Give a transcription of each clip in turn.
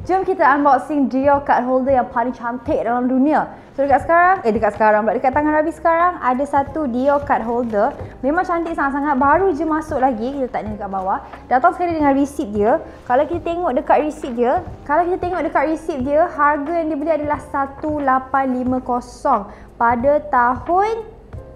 Jom kita unboxing Dior card holder yang paling cantik dalam dunia. So dekat tangan Rabi sekarang ada satu Dior card holder. Memang cantik sangat-sangat, baru je masuk lagi. Kita letak ni dekat bawah. Datang sekali dengan receipt dia. Kalau kita tengok dekat receipt dia, harga yang dibeli adalah 1850 pada tahun,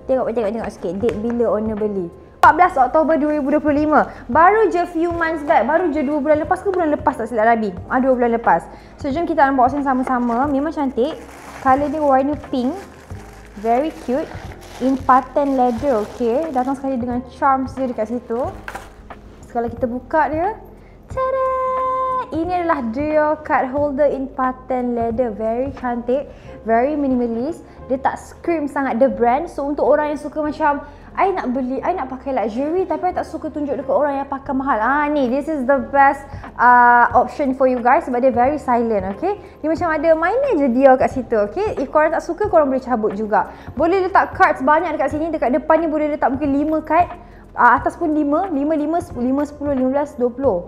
tengok sikit date bila owner beli. 14 Oktober 2025. Baru je few months back. Baru je 2 bulan lepas ke bulan lepas tak silap Rabi? 2 bulan lepas. So jom kita unboxing sama-sama. Memang cantik. Colour dia warna pink. Very cute. In pattern leather, okay. Datang sekali dengan charms dia dekat situ. Kalau kita buka dia, tada! Ini adalah Dior card holder in pattern leather. Very cantik. Very minimalist. Dia tak scream sangat the brand. So untuk orang yang suka macam I nak pakai luxury tapi I tak suka tunjuk dekat orang yang pakai mahal. Ni, this is the best option for you guys sebab dia very silent, okay. Dia macam ada mainnya je Dior kat situ, okay. If korang tak suka, korang boleh cabut juga. Boleh letak cards banyak dekat sini. Dekat depan ni boleh letak mungkin 5 card. Atas pun 5, 10, 15, 20.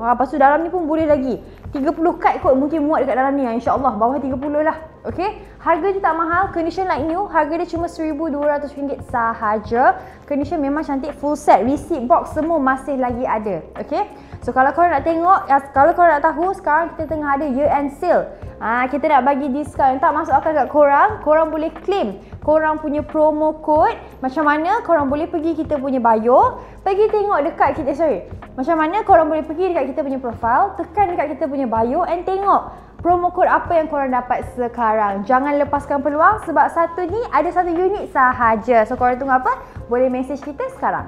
Lepas tu dalam ni pun boleh lagi 30 card kot mungkin muat dekat dalam ni, insyaAllah. Bawah 30 lah, okay. Harga dia tak mahal, condition like new. Harga dia cuma RM1,200 sahaja. Condition memang cantik, full set, receipt box semua masih lagi ada, okay. So kalau korang nak tengok, kalau korang nak tahu, sekarang kita tengah ada year end sale. Kita nak bagi diskaun, tak masuk akal kat korang. Korang boleh claim korang punya promo code. Macam mana? Korang boleh pergi kita punya bio, pergi tengok dekat kita, macam mana korang boleh pergi dekat kita punya profile, tekan dekat kita punya bio and tengok promo code apa yang korang dapat sekarang. Jangan lepaskan peluang sebab satu ni ada satu unit sahaja. So korang tunggu apa? Boleh message kita sekarang.